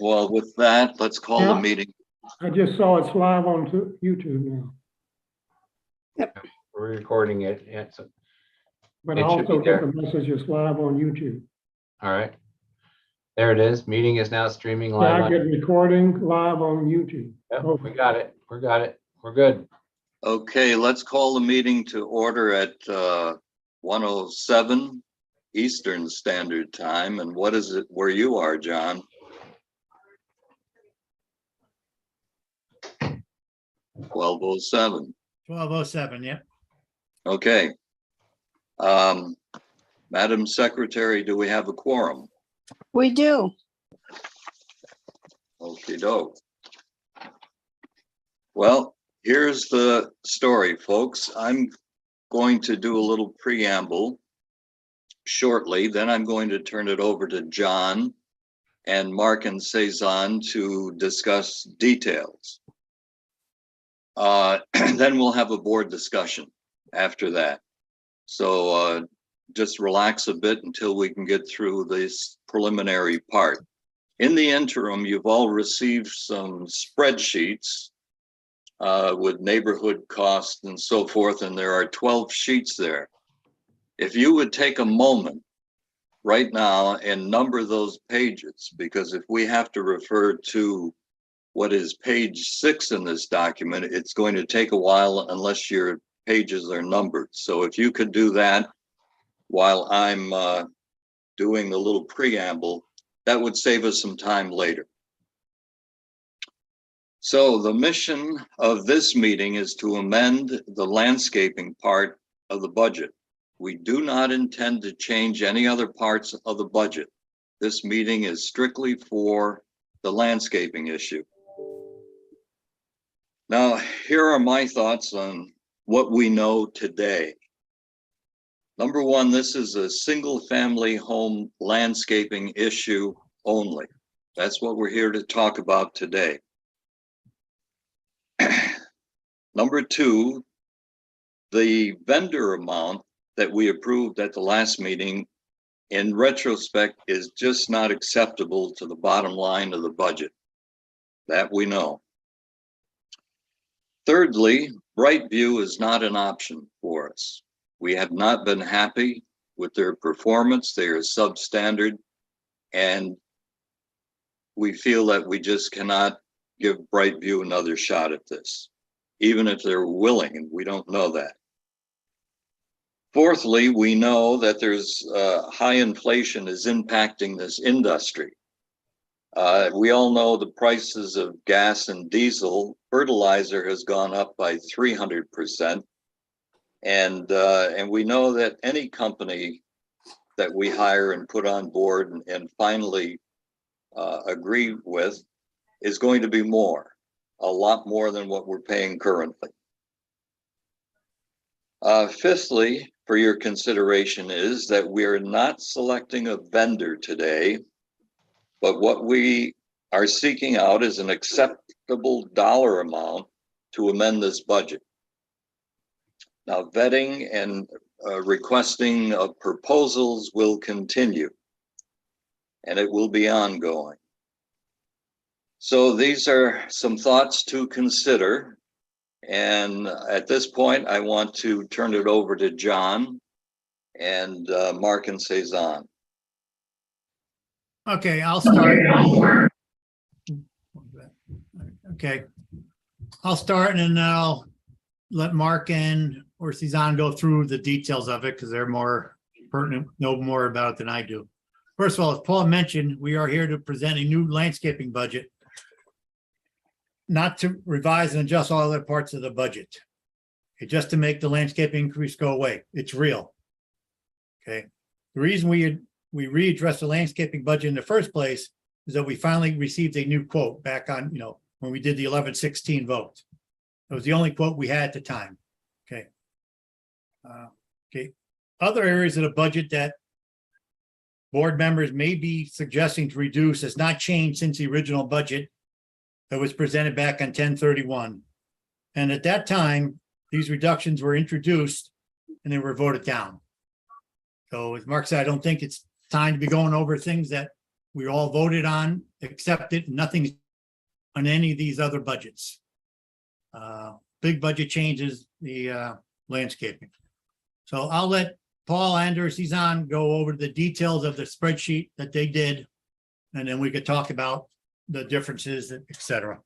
Well, with that, let's call the Yeah. meeting. I just saw it's live on YouTube now, We're recording it. but I It should be also there. got the message it's live on YouTube. All right. There it is. Meeting is now streaming Yeah, live. I get recording live on YouTube. Yep, Oh, we got it. We got it. We're good. Okay, let's call the meeting to order at 1:07 Eastern Standard Time. And what is it where you are, John? 12:07. 12:07, yeah. Okay. Madam Secretary, do we have a quorum? We do. Okey doke. Well, here's the story, folks. I'm going to do a little preamble shortly, then I'm going to turn it over to John and Mark and Cezanne to discuss details. Then we'll have a board discussion after that. So just relax a bit until we can get through this preliminary part. In the interim, you've all received some spreadsheets with neighborhood costs and so forth, and there are 12 sheets there. If you would take a moment right now and number those pages, because if we have to refer to what is page 6 in this document, it's going to take a while unless your pages are numbered. So if you could do that while I'm doing a little preamble, that would save us some time later. So the mission of this meeting is to amend the landscaping part of the budget. We do not intend to change any other parts of the budget. This meeting is strictly for the landscaping issue. Now, here are my thoughts on what we know today. Number one, this is a single-family home landscaping issue only. That's what we're here to talk about today. Number two, the vendor amount that we approved at the last meeting, in retrospect, is just not acceptable to the bottom line of the budget. That we know. Thirdly, Brightview is not an option for us. We have not been happy with their performance. They are substandard, and we feel that we just cannot give Brightview another shot at this, even if they're willing, and we don't know that. Fourthly, we know that there's high inflation is impacting this industry. We all know the prices of gas and diesel. Fertilizer has gone up by 300%. And we know that any company that we hire and put on board and finally agree with is going to be more, a lot more than what we're paying currently. Fifthly, for your consideration is that we're not selecting a vendor today, but what we are seeking out is an acceptable dollar amount to amend this budget. Now, vetting and requesting of proposals will continue, and it will be ongoing. So these are some thoughts to consider. And at this point, I want to turn it over to John and Mark and Cezanne. Okay, I'll start. Okay, I'll start and then I'll let Mark and or Cezanne go through the details of it because they're more pertinent, know more about it than I do. First of all, as Paul mentioned, we are here to present a new landscaping budget, not to revise and adjust all other parts of the budget. Okay, just to make the landscaping increase go away. It's real. Okay, the reason we readdressed the landscaping budget in the first place is that we finally received a new quote back on, when we did the 11/16 vote. It was the only quote we had at the time. Okay. Okay. Other areas of the budget that board members may be suggesting to reduce has not changed since the original budget that was presented back on 10/31. And at that time, these reductions were introduced and they were voted down. So as Mark said, I don't think it's time to be going over things that We all voted on, accepted, nothing's on any of these other budgets. Big budget changes, the landscaping. So I'll let Paul Anders, he's on, go over the details of the spreadsheet that they did. And then we could talk about the differences, et cetera.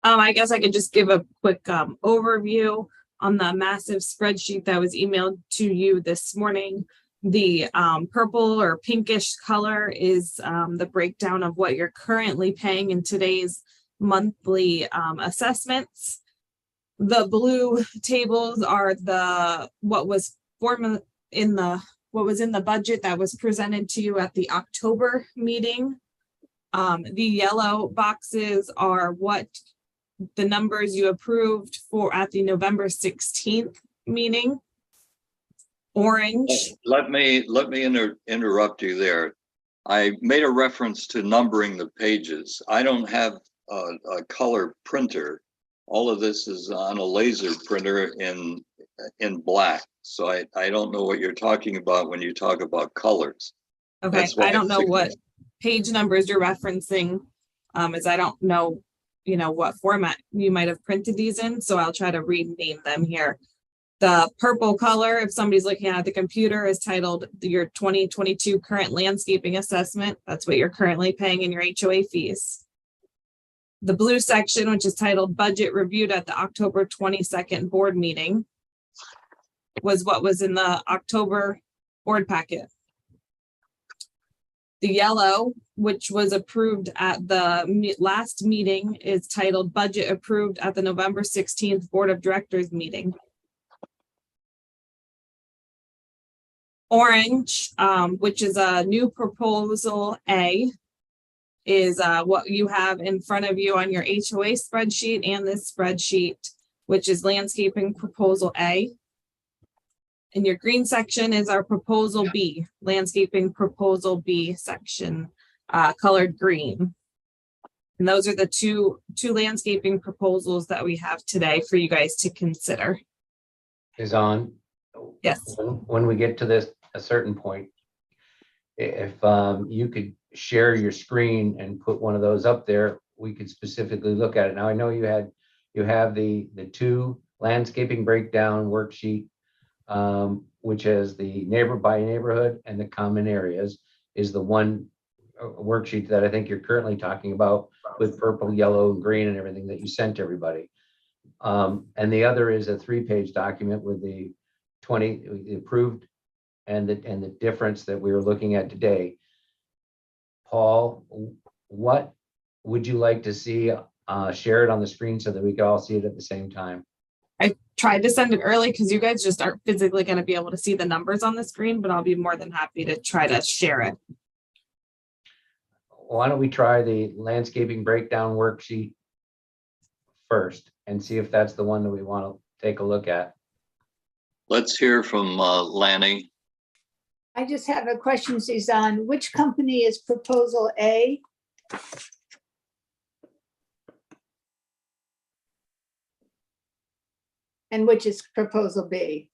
I guess I could just give a quick overview on the massive spreadsheet that was emailed to you this morning. The purple or pinkish color is the breakdown of what you're currently paying in today's monthly assessments. The blue tables are what was in the budget that was presented to you at the October meeting. The yellow boxes are what the numbers you approved for at the November 16th meeting. Orange. Let me interrupt you there. I made a reference to numbering the pages. I don't have a color printer. All of this is on a laser printer in black. So I don't know what you're talking about when you talk about colors. Okay, That's why I don't know it's what page numbers you're referencing, as I don't know, what format you might have printed these in, so I'll try to rename them here. The purple color, if somebody's looking at the computer, is titled your 2022 current landscaping assessment. That's what you're currently paying in your HOA fees. The blue section, which is titled budget reviewed at the October 22nd board meeting, was what was in the October board packet. The yellow, which was approved at the last meeting, is titled budget approved at the November 16th board of directors meeting. Orange, which is a new proposal A, is what you have in front of you on your HOA spreadsheet and this spreadsheet, which is landscaping proposal A. And your green section is our proposal B, landscaping proposal B section, colored green. And those are the two landscaping proposals that we have today for you guys to consider. Is on. Yes. When we get to this, a certain point, if you could share your screen and put one of those up there, we could specifically look at it. Now, I know you have the two landscaping breakdown worksheet, which is the neighbor by neighborhood and the common areas, is the one worksheet that I think you're currently talking about with purple, yellow, and green and everything that you sent everybody. And the other is a 3-page document with the 20 approved and the difference that we were looking at today. Paul, what would you like to see shared on the screen so that we could all see it at the same time? I tried to send it early because you guys just aren't physically going to be able to see the numbers on the screen, but I'll be more than happy to try to share it. Why don't we try the landscaping breakdown worksheet first and see if that's the one that we want to take a look at? Let's hear from Lanny. I just have a question, Suzanne. Which company is proposal A? And which is proposal B?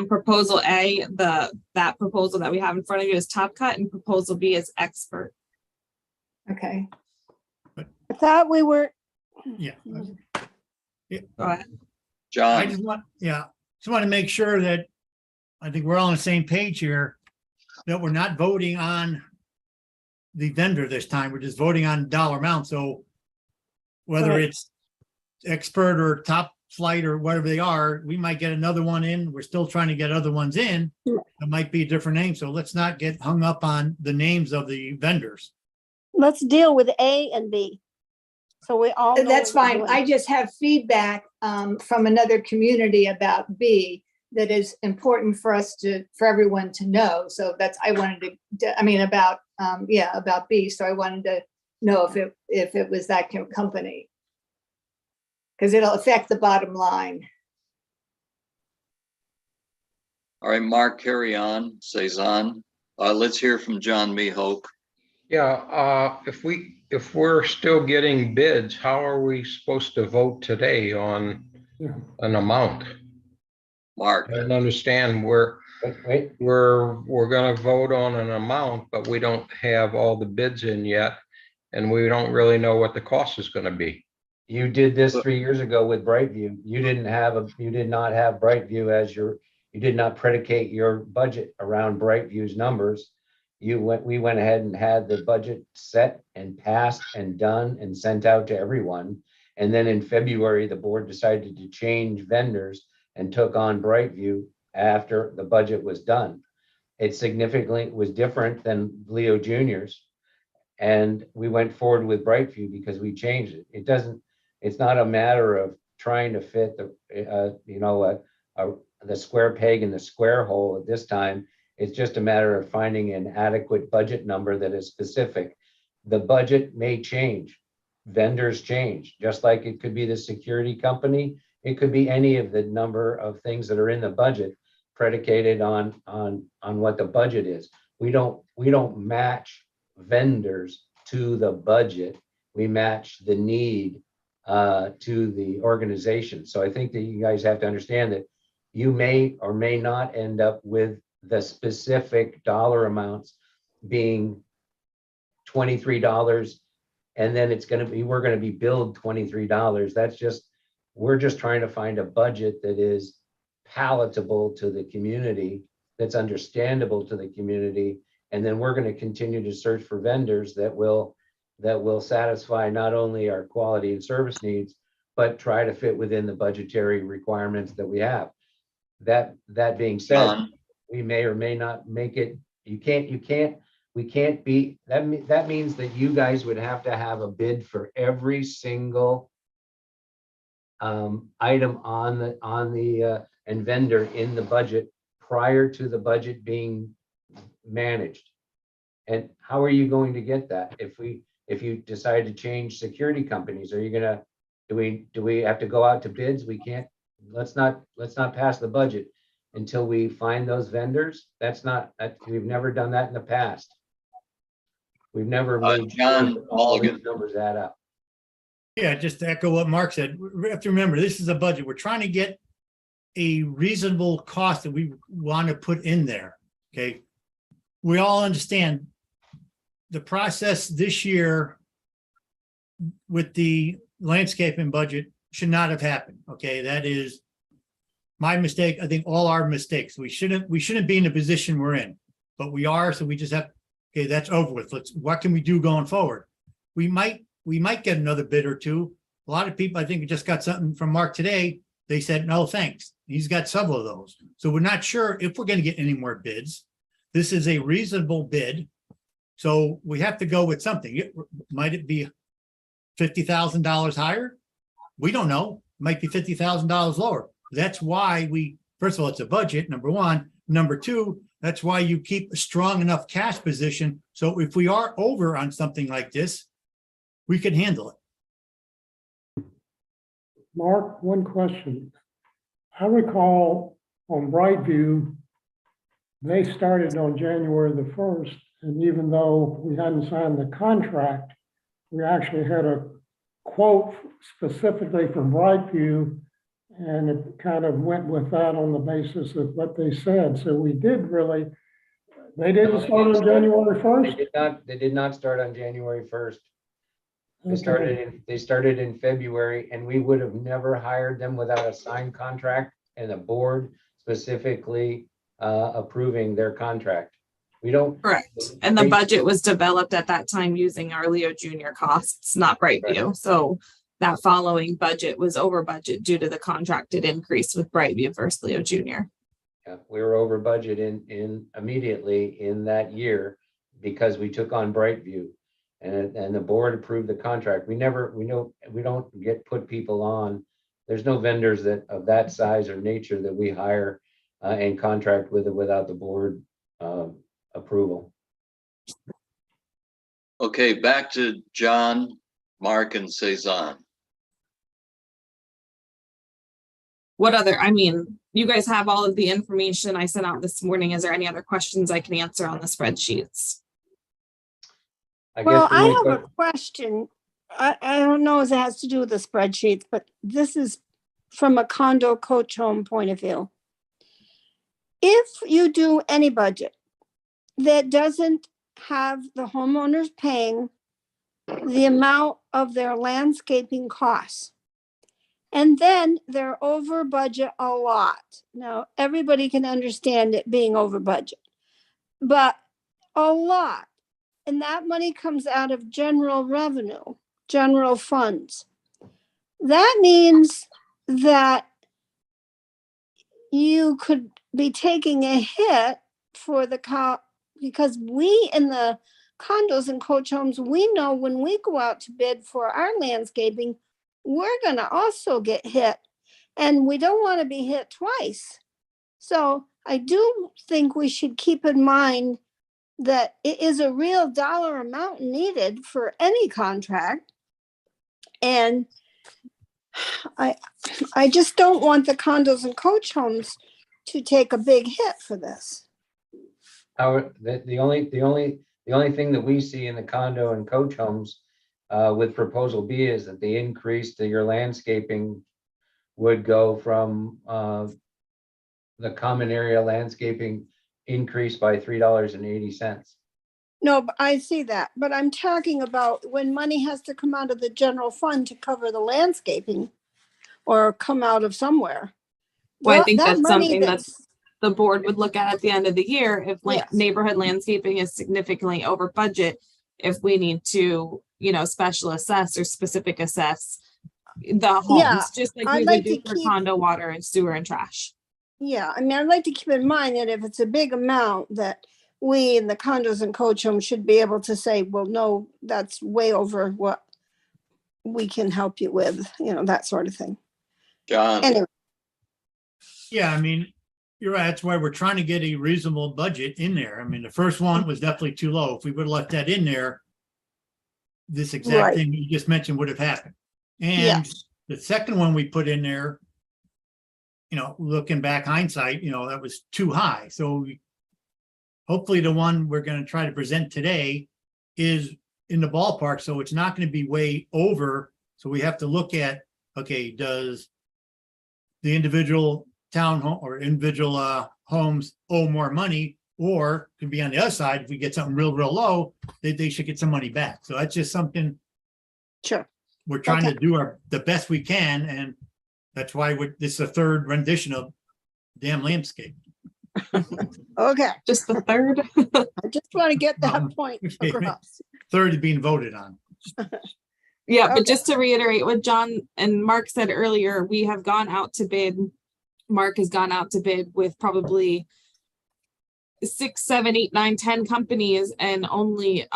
Proposal A, that proposal that we have in front of you is Top Cut, and proposal B is Expert. Okay. I thought we were, Yeah. Go ahead. I John, just want to make sure that I think we're all on the same page here, that we're not voting on the vendor this time. We're just voting on dollar amount. So whether Right. it's Expert or Top Flight or whatever they are, we might get another one in. We're still trying to get other ones in. Yeah. It might be a different name. So let's not get hung up on the names of the vendors. let's deal with A and B. So we all. know That's what we're fine. doing. I just have feedback from another community about B that is important for for everyone to know. So I wanted to, I mean, about B. So I wanted to know if it was that company. Because it'll affect the bottom line. all right, Mark, carry on, Cezanne. Let's hear from John Mihok. Yeah, if we're still getting bids, how are we supposed to vote today on Yeah. an amount? Mark, I don't understand where Wait, we're gonna vote on an amount, but we don't have all the bids in yet. And we don't really know what the cost is gonna be. you did this 3 years ago with Brightview. You did not have Brightview as you did not predicate your budget around Brightview's numbers. We went ahead and had the budget set and passed and done and sent out to everyone. And then in February, the board decided to change vendors and took on Brightview after the budget was done. It significantly was different than Leo Junior's. And we went forward with Brightview because we changed it. It's not a matter of trying to fit the square peg in the square hole at this time. It's just a matter of finding an adequate budget number that is specific. The budget may change. Vendors change, just like it could be the security company. It could be any of the number of things that are in the budget predicated on what the budget is. We don't match vendors to the budget. We match the need to the organization. So I think that you guys have to understand that you may or may not end up with the specific dollar amounts being $23, and then we're going to be billed $23. We're just trying to find a budget that is palatable to the community, that's understandable to the community. And then we're going to continue to search for vendors that will satisfy not only our quality and service needs, but try to fit within the budgetary requirements that we have. That being said, John, we may or may not make it. We can't be, that means that you guys would have to have a bid for every single item on the and vendor in the budget prior to the budget being managed. And how are you going to get that? If you decide to change security companies, are you gonna, do we have to go out to bids? We can't, let's not pass the budget until we find those vendors. We've never done that in the past. We've never made John sure that all these Mulligan. numbers add up. Yeah, just to echo what Mark said, we have to remember, this is a budget. We're trying to get a reasonable cost that we want to put in there, okay? We all understand the process this year with the landscaping budget should not have happened, okay? That is my mistake. I think all our mistakes. We shouldn't be in the position we're in, but we are, so we just have, okay, that's over with. What can we do going forward? We might get another bid or two. A lot of people, I think, just got something from Mark today. They said, no, thanks. He's got several of those. So we're not sure if we're going to get any more bids. This is a reasonable bid. So we have to go with something. Might it be $50,000 higher? We don't know. Might be $50,000 lower. That's why first of all, it's a budget, number one. Number two, that's why you keep a strong enough cash position. So if we are over on something like this, we can handle it. Mark, one question. I recall on Brightview, they started on January the 1st, and even though we hadn't signed the contract, we actually had a quote specifically from Brightview, and it kind of went with that on the basis of what they said. So we did really, they didn't start on January 1st? They did not start on January 1st. Okay. They started in February, and we would have never hired them without a signed contract and a board specifically approving their contract. We don't. Correct. And the budget was developed at that time using our Leo Junior costs, not Brightview. So that following budget was over budget due to the contracted increase with Brightview versus Leo Junior. Yeah, we were over budget in immediately in that year because we took on Brightview, and the board approved the contract. We don't put people on. There's no vendors that of that size or nature that we hire and contract with it without the board approval. Okay, back to John, Mark, and Cezanne. You guys have all of the information I sent out this morning. Is there any other questions I can answer on the spreadsheets? Well, the I only have a que- question. I don't know if it has to do with the spreadsheets, but this is from a condo coach home point of view. if you do any budget that doesn't have the homeowners paying the amount of their landscaping costs, and then they're over budget a lot. Now, everybody can understand it being over budget, but a lot. And that money comes out of general revenue, general funds. That means that you could be taking a hit for the because we in the condos and coach homes, we know when we go out to bid for our landscaping, we're gonna also get hit, and we don't want to be hit twice. So I do think we should keep in mind that it is a real dollar amount needed for any contract. And I just don't want the condos and coach homes to take a big hit for this. The only thing that we see in the condo and coach homes with proposal B is that the increase to your landscaping would go from the common area landscaping increase by $3.80. No, but I see that, but I'm talking about when money has to come out of the general fund to cover the landscaping or come out of somewhere. Well, I think That that's money something that's the board would look at the end of the year if Yes. neighborhood landscaping is significantly over budget. If we need to, special assess or specific assess the homes, Yeah, just like I'd we like would do to for keep- condo water and sewer and trash. Yeah, I mean, I'd like to keep in mind that if it's a big amount, that we in the condos and coach homes should be able to say, well, no, that's way over what we can help you with, that sort of thing. John, Anyway, Yeah, I mean, you're right. That's why we're trying to get a reasonable budget in there. I mean, the first one was definitely too low. If we would have left that in there, this exact Right. thing you just mentioned would have happened. And Yes. the second one we put in there, looking back hindsight, that was too high. So hopefully the one we're going to try to present today is in the ballpark. So it's not going to be way over. So we have to look at, okay, does the individual townhome or individual homes owe more money, or could be on the other side, if we get something real low, they should get some money back. So that's just something Sure. we're trying Okay. to do the best we can, and that's why this is the third rendition of damn landscape. Okay. Just the third. I just want to get that point Okay. across. Third is being voted on. Yeah, but Okay. just to reiterate what John and Mark said earlier, we have gone out to bid. Mark has gone out to bid with probably 6, 7, 8, 9, 10 companies, and only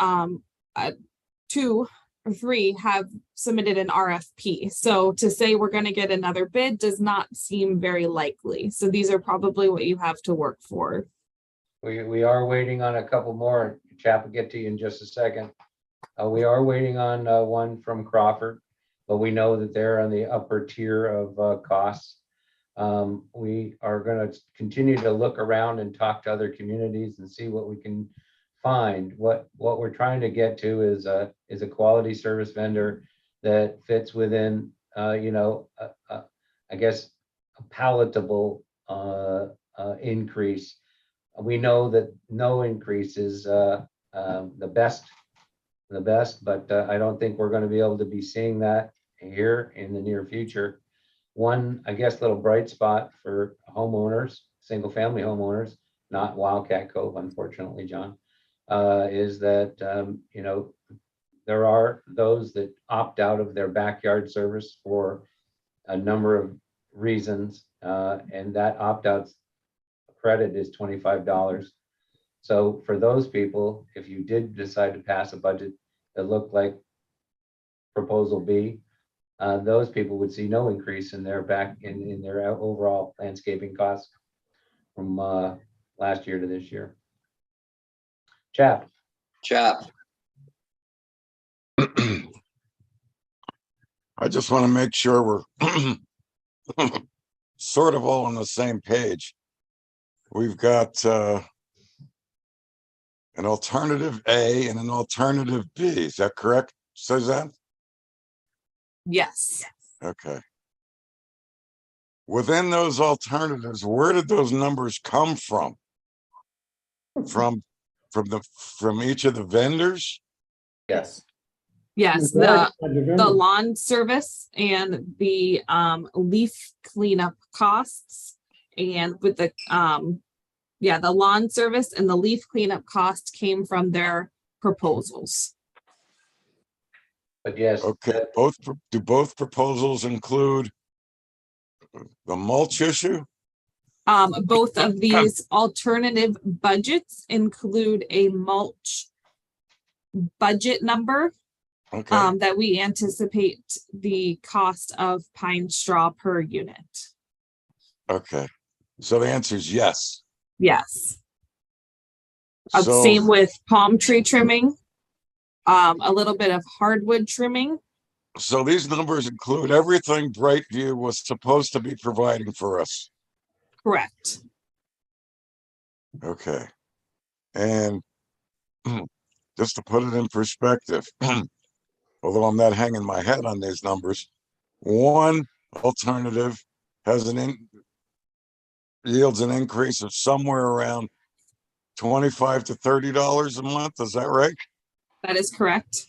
2 or 3 have submitted an RFP. So to say we're going to get another bid does not seem very likely. So these are probably what you have to work for. We are waiting on a couple more. Chap will get to you in just a second. We are waiting on one from Crawford, but we know that they're on the upper tier of costs. We are going to continue to look around and talk to other communities and see what we can find. What we're trying to get to is a quality service vendor that fits within, I guess, a palatable increase. We know that no increase is the best, but I don't think we're going to be able to be seeing that here in the near future. One, I guess, little bright spot for homeowners, single family homeowners, not Wildcat Cove, unfortunately, John, is that, there are those that opt out of their backyard service for a number of reasons, and that opt-out credit is $25. So for those people, if you did decide to pass a budget that looked like proposal B, those people would see no increase in their in their overall landscaping costs from last year to this year. Chap. I just want to make sure we're sort of all on the same page. We've got an alternative A and an alternative B. Is that correct, Suzanne? Yes. Okay. within those alternatives, where did those numbers come from? From each of the vendors? Yes. Yes, Right, by the vendor. lawn service and the leaf cleanup costs. And with the the lawn service and the leaf cleanup cost came from their proposals. But yes, Okay, do both proposals include the mulch issue? Both of these alternative budgets include a mulch budget number Okay, that we anticipate the cost of pine straw per unit. okay. So the answer is yes. Yes. So, Same with palm tree trimming, a little bit of hardwood trimming. so these numbers include everything Brightview was supposed to be providing for us. Correct. Okay. And just to put it in perspective, although I'm not hanging my head on these numbers, one alternative has yields an increase of somewhere around $25 to $30 a month. Is that right? That is correct.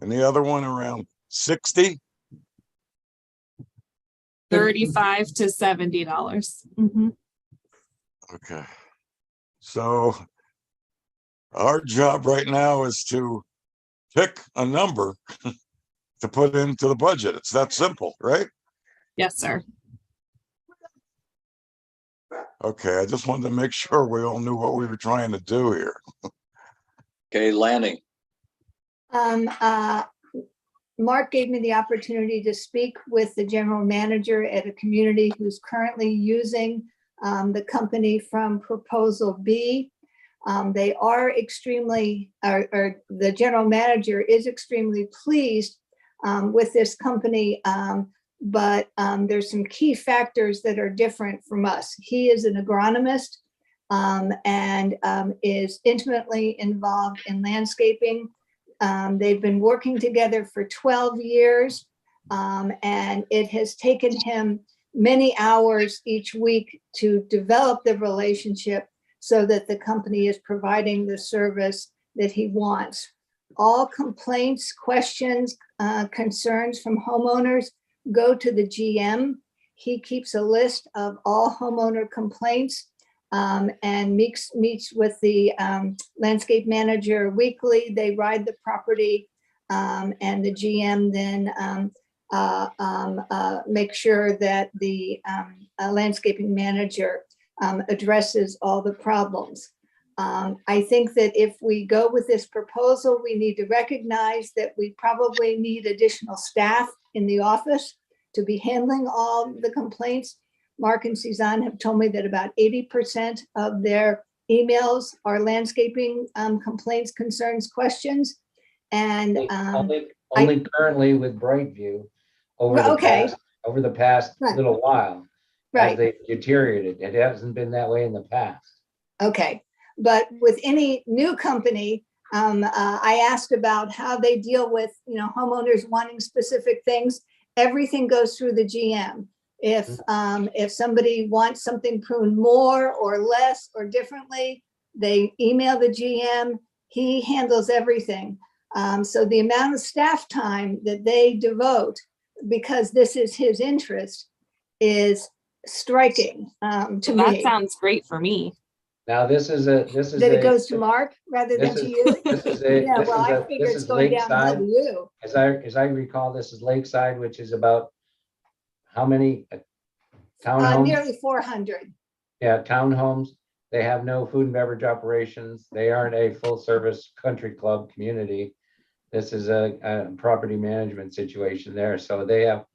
And the other one around 60? $35 to $70. Okay. So our job right now is to pick a number to put into the budget. It's that simple, right? Yes, sir. Okay, I just wanted to make sure we all knew what we were trying to do here. Okay, Lanning, Mark gave me the opportunity to speak with the general manager at a community who's currently using the company from Proposal B. They are extremely, or the general manager is extremely pleased with this company, but there's some key factors that are different from us. He is an agronomist and is intimately involved in landscaping. They've been working together for 12 years, and it has taken him many hours each week to develop the relationship so that the company is providing the service that he wants. All complaints, questions, concerns from homeowners go to the GM. He keeps a list of all homeowner complaints and meets with the landscape manager weekly. They ride the property and the GM then make sure that the landscaping manager addresses all the problems. I think that if we go with this proposal, we need to recognize that we probably need additional staff in the office to be handling all the complaints. Mark and Suzanne have told me that about 80% of their emails are landscaping complaints, concerns, questions. And Only currently with Brightview over the past Right. little while. As right, they deteriorated. It hasn't been that way in the past. okay. But with any new company, I asked about how they deal with, homeowners wanting specific things. Everything goes through the GM. If somebody wants something pruned more or less or differently, they email the GM. He handles everything. So the amount of staff time that they devote, because this is his interest, is striking to That me. sounds great for me. Now, this is That it goes to Mark rather than to you? This is a, Yeah, this well, I is a, figure this it's is going downhill to Lakeside. you. As I recall, this is Lakeside, which is about how many townhomes? Nearly 400. Yeah, townhomes. They have no food and beverage operations. They aren't a full service country club community. This is a property management situation there. So they have,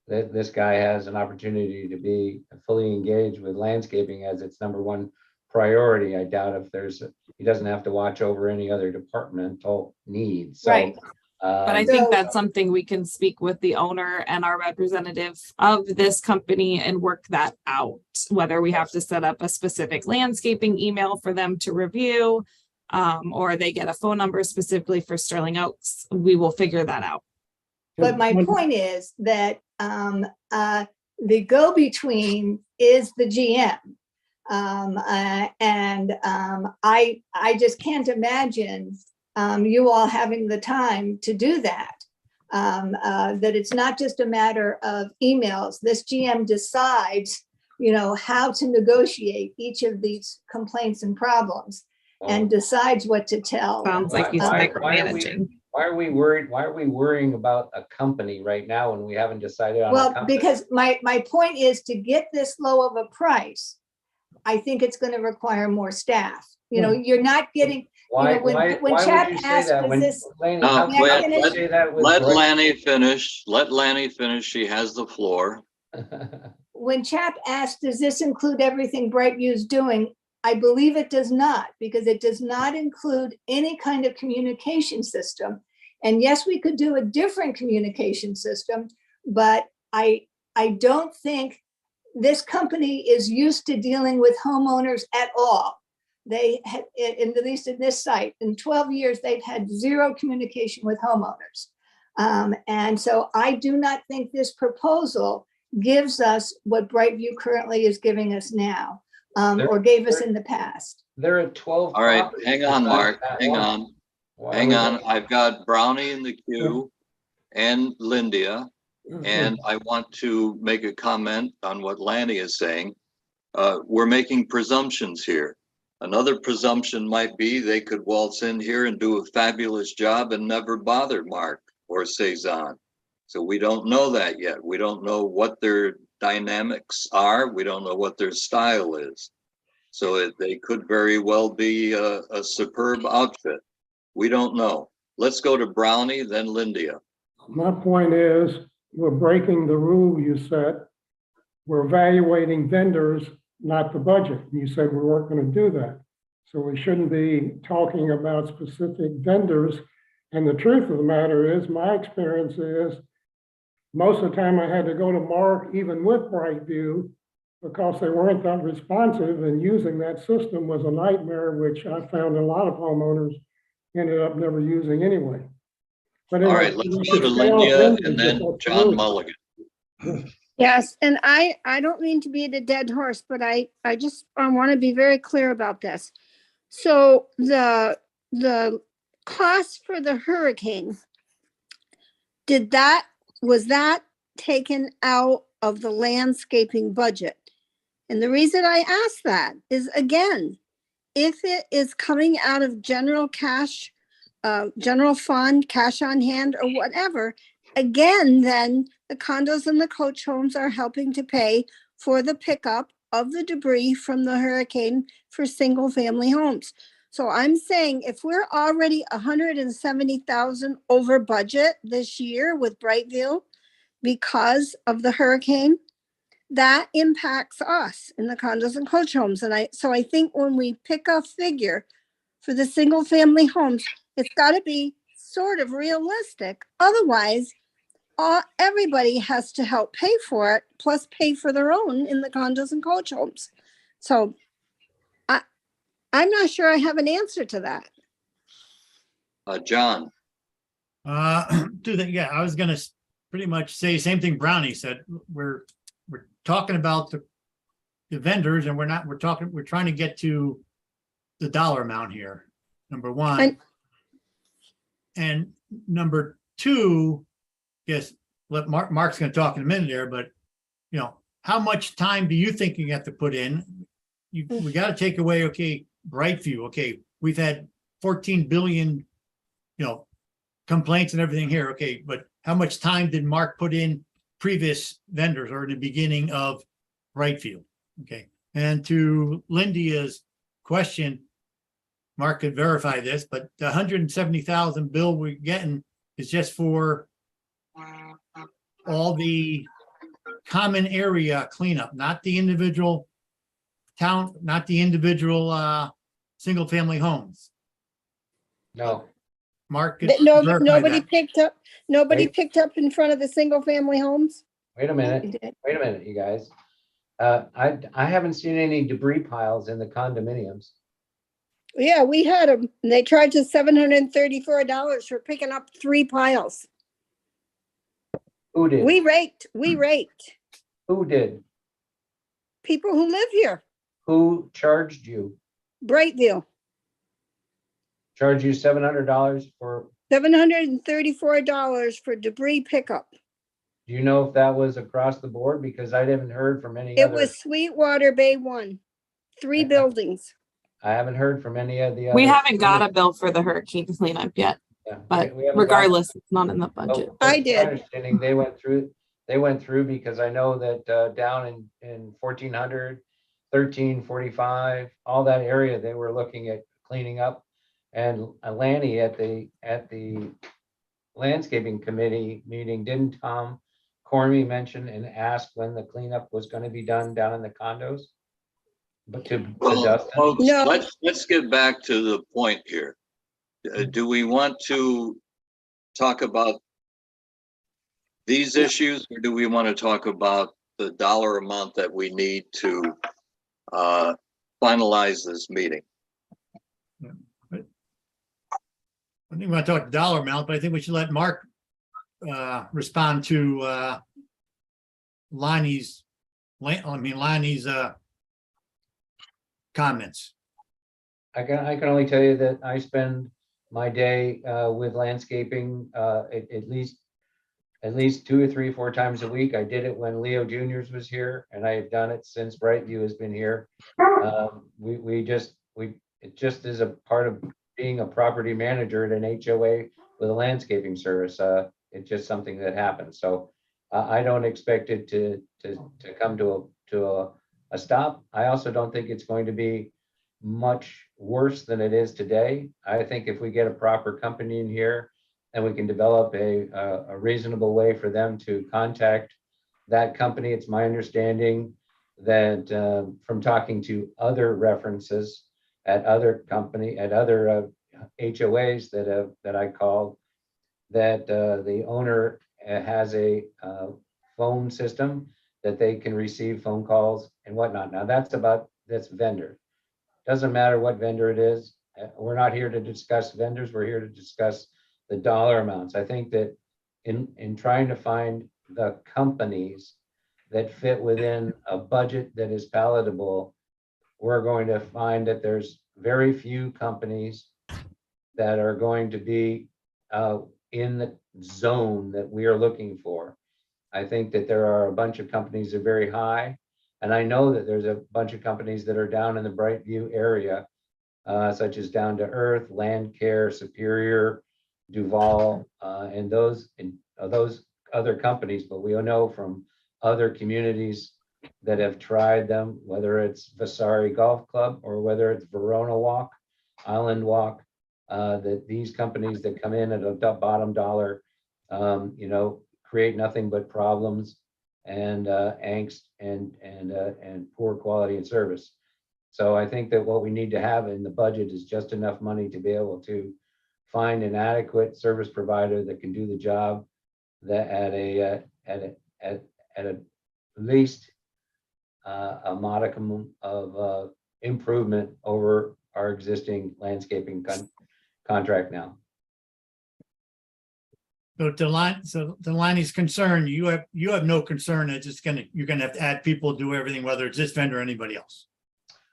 this guy has an opportunity to be fully engaged with landscaping as its number one priority. I doubt if he doesn't have to watch over any other departmental needs. So, Right. But I think that's something we can speak with the owner and our representative of this company and work that out. Whether we have to set up a specific landscaping email for them to review, or they get a phone number specifically for Sterling Oaks, we will figure that out. But my point is that the go-between is the GM. I just can't imagine you all having the time to do that. That it's not just a matter of emails. This GM decides, how to negotiate each of these complaints and problems and decides what to tell. Sounds like he's Why- micromanaging. Why are we worried? Why are we worrying about a company right now when we haven't decided on a Well, company? because my point is to get this low of a price, I think it's going to require more staff. You're not getting, Why, when why would Chap you say asked, that was when, this- Laney, No, how May I can you finish? say that with Let Bright- Lanny finish. Let Lanny finish. She has the floor. when Chap asked, does this include everything Brightview's doing? I believe it does not, because it does not include any kind of communication system. And yes, we could do a different communication system, but I don't think this company is used to dealing with homeowners at all. They had, at least in this site, in 12 years, they've had zero communication with homeowners. And so I do not think this proposal gives us what Brightview currently is giving us now, or gave us in the past. They're at 12. All right, properties hang on, besides Mark. that Hang one. on. Why Hang would on. they- I've got Brownie in the queue and Lindia. And I want to make a comment on what Lanny is saying. We're making presumptions here. Another presumption might be they could waltz in here and do a fabulous job and never bother Mark or Cezanne. So we don't know that yet. We don't know what their dynamics are. We don't know what their style is. So they could very well be a superb outfit. We don't know. Let's go to Brownie, then Lindia. My point is, we're breaking the rule you set. We're evaluating vendors, not the budget. You said we weren't going to do that. So we shouldn't be talking about specific vendors. And the truth of the matter is, my experience is, most of the time I had to go to Mark, even with Brightview, because they weren't that responsive, and using that system was a nightmare, which I found a lot of homeowners ended up never using anyway. But All anyway, right, let's we go should to stay off Lindia vendors and if then that's the John rule. Mulligan. Yes, and I don't mean to beat a dead horse, but I just want to be very clear about this. So the cost for the hurricane, was that taken out of the landscaping budget? And the reason I ask that is, again, if it is coming out of general cash, general fund, cash on hand or whatever, again, then the condos and the coach homes are helping to pay for the pickup of the debris from the hurricane for single family homes. So I'm saying if we're already 170,000 over budget this year with Brightview because of the hurricane, that impacts us in the condos and coach homes. And I think when we pick a figure for the single family homes, it's got to be sort of realistic. Otherwise, everybody has to help pay for it, plus pay for their own in the condos and coach homes. So I'm not sure I have an answer to that. John, Yeah, I was gonna pretty much say the same thing Brownie said. We're talking about the vendors, and we're trying to get to the dollar amount here, number one. And number two, yes, Mark's gonna talk in a minute there, but how much time do you think you have to put in? We gotta take away, okay, Brightview, okay, we've had 14 billion, complaints and everything here, okay, but how much time did Mark put in previous vendors or in the beginning of Brightview? Okay, and to Lindia's question, Mark could verify this, but the 170,000 bill we're getting is just for all the common area cleanup, not the individual town, not the individual single family homes. No, Mark could No, verify nobody that. picked up, Wait. in front of the single family homes? wait a minute, you guys. I haven't seen any debris piles in the condominiums. Yeah, we had them. They charged us $734 for picking up 3 piles. Who did? We raked. Who did? People who live here, Who charged you? Brightview, Charged you $700 for, $734 for debris pickup. do you know if that was across the board? Because I haven't heard from any It other, was Sweetwater Bay 1, 3 Okay. buildings. I haven't heard from any of the other. We haven't got a bill for the hurricane cleanup yet, Yeah, but we haven't got- regardless, it's not in the budget. Well, I it's my did. Understanding they went through because I know that down in 1400, 1345, all that area, they were looking at cleaning up. And Lanny at the landscaping committee meeting, didn't Tom Cormy mention and ask when the cleanup was going to be done down in the condos? But to Well, Dustin? folks, No. let's get back to the point here. Do we want to talk about these issues, or do we want to talk about the dollar amount that we need to finalize this meeting? I think we want to talk dollar amount, but I think we should let Mark respond to Lonnie's comments. I can only tell you that I spend my day with landscaping at least 2 or 3, 4 times a week. I did it when Leo Juniors was here, and I have done it since Brightview has been here. It just is a part of being a property manager at an HOA with a landscaping service. It's just something that happens. So I don't expect it to come to a stop. I also don't think it's going to be much worse than it is today. I think if we get a proper company in here and we can develop a reasonable way for them to contact that company, it's my understanding that from talking to other references at other HOAs that I called, that the owner has a phone system that they can receive phone calls and whatnot. Now that's vendor. Doesn't matter what vendor it is. We're not here to discuss vendors. We're here to discuss the dollar amounts. I think that in trying to find the companies that fit within a budget that is palatable, we're going to find that there's very few companies that are going to be in the zone that we are looking for. I think that there are a bunch of companies that are very high. And I know that there's a bunch of companies that are down in the Brightview area, such as Down to Earth, Land Care, Superior, Duval, and those other companies. But we know from other communities that have tried them, whether it's Vasari Golf Club or whether it's Verona Walk, Island Walk, that these companies that come in at a bottom dollar, create nothing but problems and angst and poor quality and service. So I think that what we need to have in the budget is just enough money to be able to find an adequate service provider that can do the job that at least a modicum of improvement over our existing landscaping contract now. So to Lonnie's concern, you have no concern that you're gonna have to add people, do everything, whether it's this vendor or anybody else.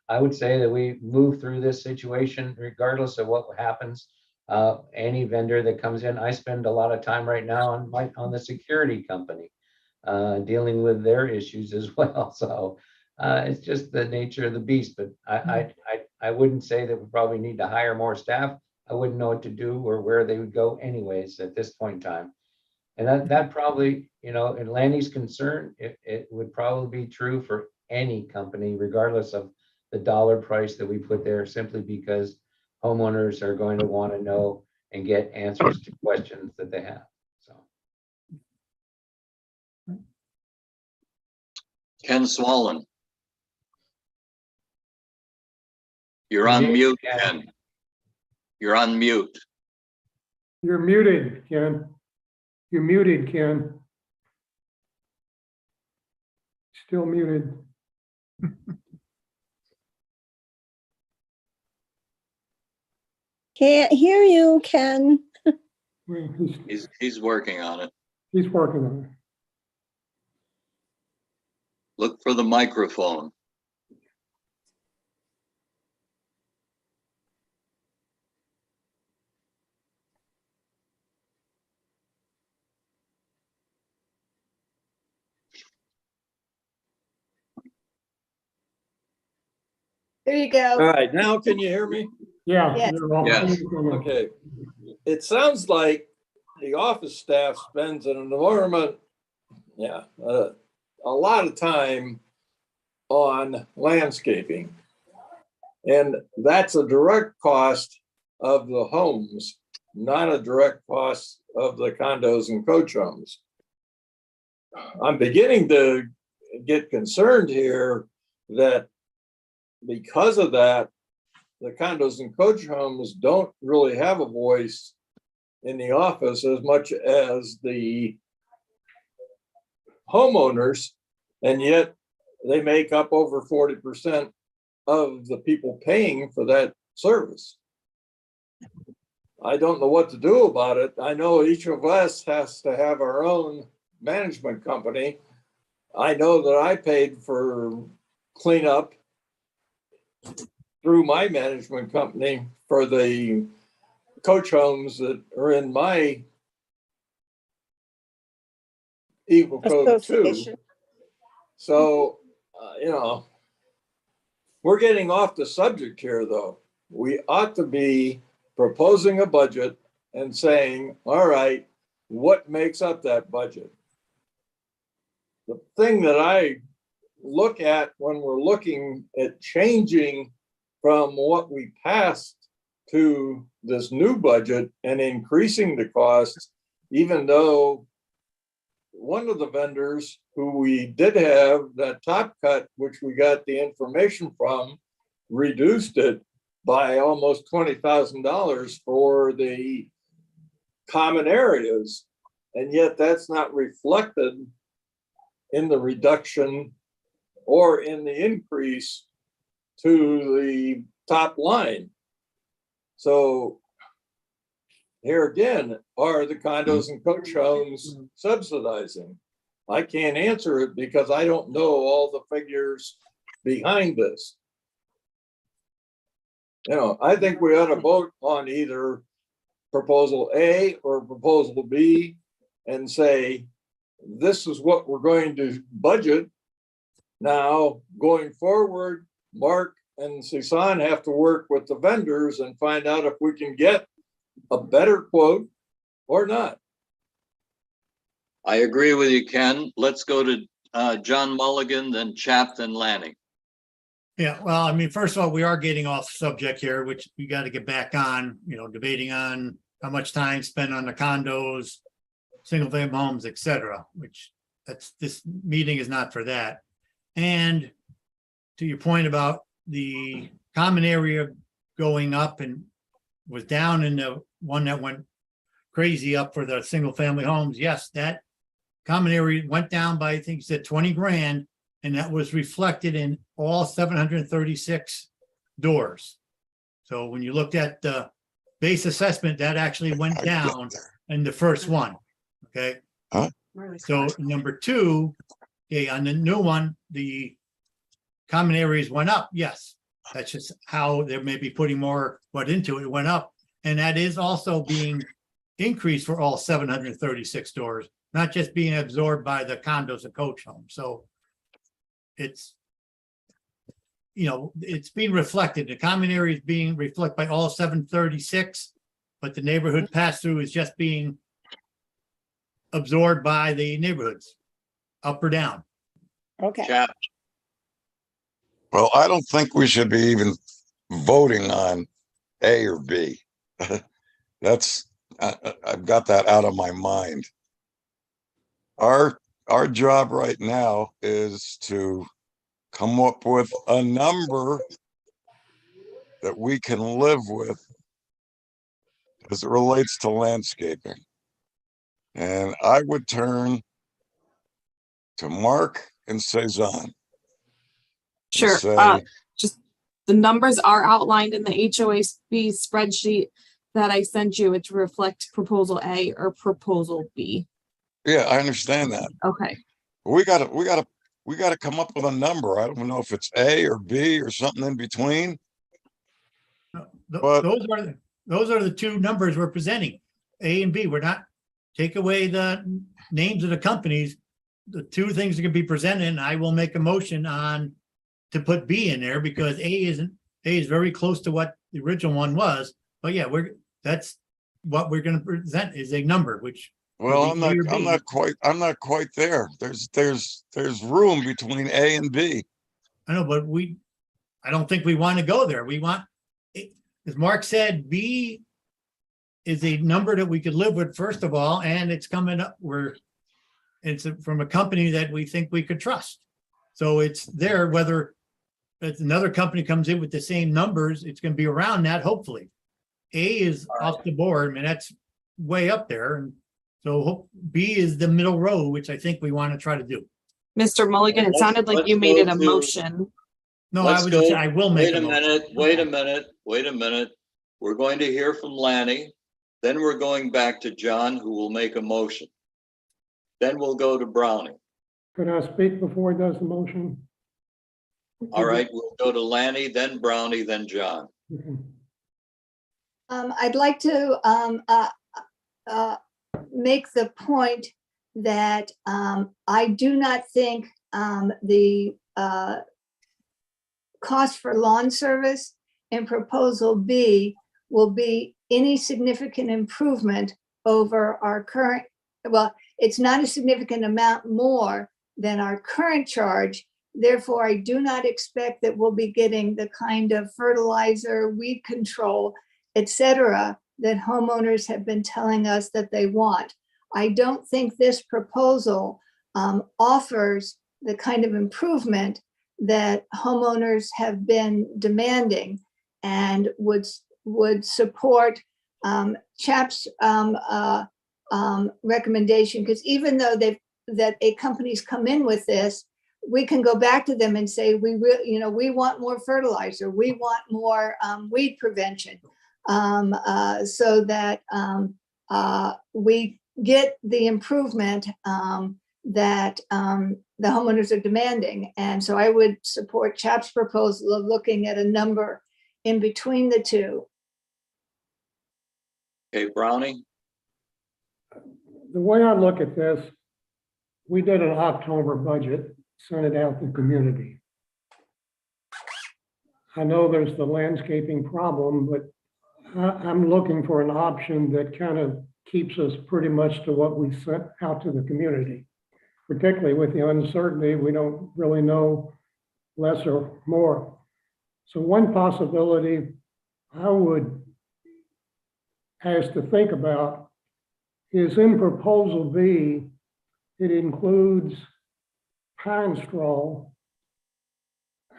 I would say that we move through this situation regardless of what happens. Any vendor that comes in, I spend a lot of time right now on the security company, dealing with their issues as well. So it's just the nature of the beast. But I wouldn't say that we probably need to hire more staff. I wouldn't know what to do or where they would go anyways at this point in time. And that probably, in Lanny's concern, it would probably be true for any company, regardless of the dollar price that we put there, simply because homeowners are going to want to know and get answers to questions that they have. So. Ken Swallen. You're on mute, Ken. You're on mute. You're muted, Ken. You're muted, Ken. Still muted. Can't hear you, Ken. Well, He's working on it. he's working on Look for the microphone. There you All go. right, now can you hear me? Yeah. Yes. you're all- Yes. Okay. It sounds like the office staff spends an enormous, a lot of time on landscaping. And that's a direct cost of the homes, not a direct cost of the condos and coach homes. I'm beginning to get concerned here that because of that, the condos and coach homes don't really have a voice in the office as much as the homeowners, and yet they make up over 40% of the people paying for that service. I don't know what to do about it. I know each of us has to have our own management company. I know that I paid for cleanup through my management company for the coach homes that are in my Eagle Code 2. Association. So, we're getting off the subject here, though. We ought to be proposing a budget and saying, all right, what makes up that budget? The thing that I look at when we're looking at changing from what we passed to this new budget and increasing the costs, even though one of the vendors who we did have that top cut, which we got the information from, reduced it by almost $20,000 for the common areas. And yet that's not reflected in the reduction or in the increase to the top line. So here again, are the condos and coach homes subsidizing? I can't answer it because I don't know all the figures behind this. I think we ought to vote on either proposal A or proposal B and say, this is what we're going to budget. Now, going forward, Mark and Susan have to work with the vendors and find out if we can get a better quote or not. I agree with you, Ken. Let's go to John Mulligan, then Chap, then Lanning. Yeah, well, I mean, first of all, we are getting off subject here, which we got to get back on, debating on how much time spent on the condos, single family homes, et cetera, which this meeting is not for that. And to your point about the common area going up and was down in the one that went crazy up for the single family homes, yes, that common area went down by, I think you said 20 grand, and that was reflected in all 736 doors. So when you looked at the base assessment, that actually went down in the first one, okay? So number two, okay, on the new one, the common areas went up, yes. That's just how they may be putting more into it, it went up. And that is also being increased for all 736 doors, not just being absorbed by the condos and coach homes. So it's, it's being reflected. The common area is being reflected by all 736, but the neighborhood pass-through is just being absorbed by the neighborhoods, up or down. Okay, Chap, Well, I don't think we should be even voting on A or B. I've got that out of my mind. Our job right now is to come up with a number that we can live with as it relates to landscaping. And I would turn to Mark and Cezanne. Sure. Say, Just the numbers are outlined in the HOAB spreadsheet that I sent you. It's reflect proposal A or proposal B. yeah, I understand that. Okay. We gotta we got to come up with a number. I don't know if it's A or B or something in between. But- Those are the two numbers we're presenting, A and B. We're not, take away the names of the companies. The two things that can be presented, and I will make a motion on to put B in there because A is very close to what the original one was. But yeah, that's what we're gonna present is a number, which Well, Maybe A or B. I'm not quite there. There's room between A and B. I know, but I don't think we want to go there. We want, as Mark said, B is a number that we could live with, first of all, and it's coming up, it's from a company that we think we could trust. So it's there, whether if another company comes in with the same numbers, it's gonna be around that, hopefully. A is off the board, I mean, that's way up there, and so B is the middle row, which I think we want to try to do. Mr. Mulligan, it Let's- sounded like let's you made go it a to- motion. No, Let's go- I will make Wait a a motion. minute, wait a minute. We're going to hear from Lanny. Then we're going back to John, who will make a motion. Then we'll go to Browning. Could I speak before he does the motion? All right, we'll go to Lanny, then Brownie, then John. Okay. I'd like to make the point that I do not think the cost for lawn service in proposal B will be any significant improvement over our current, well, it's not a significant amount more than our current charge. Therefore, I do not expect that we'll be getting the kind of fertilizer, weed control, et cetera, that homeowners have been telling us that they want. I don't think this proposal offers the kind of improvement that homeowners have been demanding and would support CHAP's recommendation, because even though that a company's come in with this, we can go back to them and say, we want more fertilizer, we want more weed prevention, so that we get the improvement that the homeowners are demanding. And so I would support CHAP's proposal of looking at a number in between the two. Okay, Brownie? The way I look at this, we did an October budget, sent it out to the community. I know there's the landscaping problem, but I'm looking for an option that kind of keeps us pretty much to what we sent out to the community. Particularly with the uncertainty, we don't really know less or more. So one possibility I would ask to think about is in proposal B, it includes pine straw.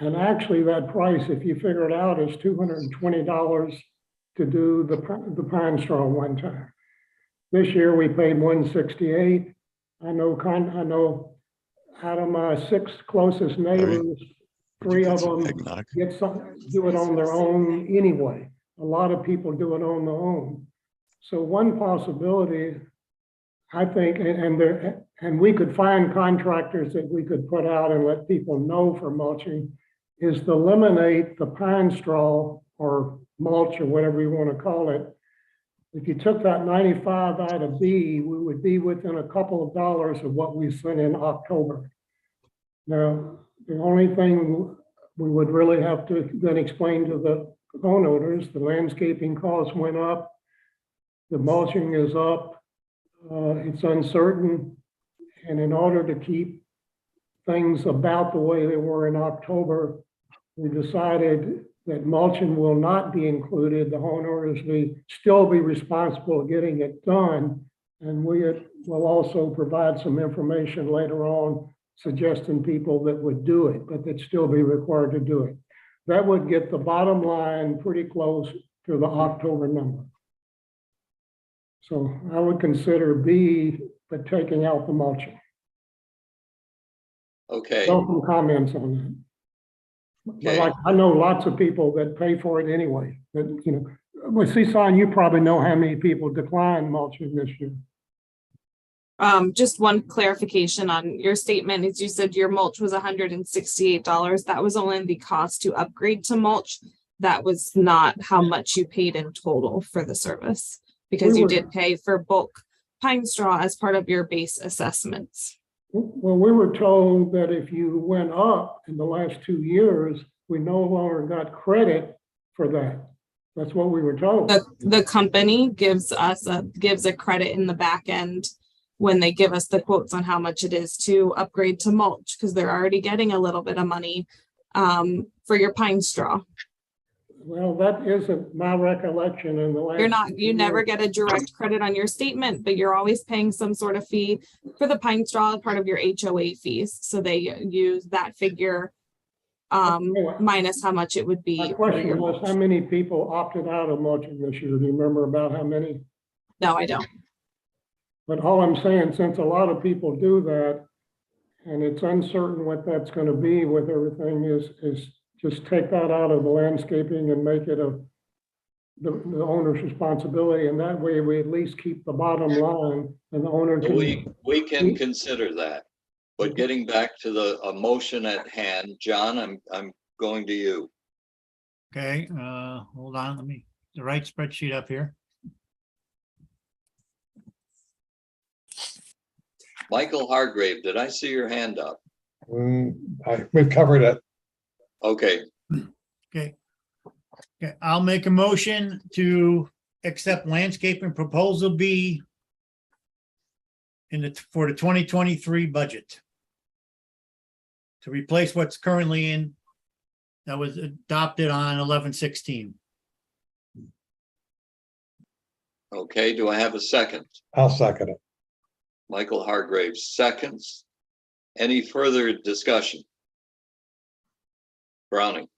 And actually that price, if you figure it out, is $220 to do the pine straw one time. This year we paid $168. I know out of my 6 closest neighbors, 3 of them do it on their own anyway. A lot of people do it on their own. So one possibility, I think, and we could find contractors that we could put out and let people know for mulching, is to eliminate the pine straw or mulch or whatever you want to call it. If you took that 95 out of B, we would be within a couple of dollars of what we sent in October. Now, the only thing we would really have to then explain to the homeowners, the landscaping costs went up, the mulching is up, it's uncertain, and in order to keep things about the way they were in October, we decided that mulching will not be included. The homeowners will still be responsible for getting it done. And we will also provide some information later on suggesting people that would do it, but they'd still be required to do it. That would get the bottom line pretty close to the October number. So I would consider B, but taking out the mulching. Okay, Welcome comments on that. But Okay. like, I know lots of people that pay for it anyway, that, well, Season, you probably know how many people declined mulching this year. Just one clarification on your statement is you said your mulch was $168. That was only the cost to upgrade to mulch. That was not how much you paid in total for the service, because We you were- did pay for bulk pine straw as part of your base assessments. Well, we were told that if you went up in the last 2 years, we no longer got credit for that. That's what we were told. The company gives us gives a credit in the back end when they give us the quotes on how much it is to upgrade to mulch, because they're already getting a little bit of money for your pine straw. Well, that isn't my recollection in the last. You're not, 2 you never years. get a direct credit on your statement, but you're always paying some sort of fee for the pine straw, part of your HOA fees. So they use that figure minus how much it would be. My for question your was, mulch. how many people opted out of mulching this year? Do you remember about how many? No, I don't. But all I'm saying, since a lot of people do that, and it's uncertain what that's gonna be with everything, is just take that out of the landscaping and make it the owner's responsibility, and that way we at least keep the bottom line, and the owner can. We can consider that. But getting back to a motion at hand, John, I'm going to you. Okay, hold on, let me, the right spreadsheet up here. Michael Hargrave, did I see your hand up? We've covered it. Okay, Okay, I'll make a motion to accept landscaping proposal B for the 2023 budget, to replace what's currently in, that was adopted on 11/16. okay, do I have a second? I'll second it. Michael Hargrave seconds. Any further discussion? Browning,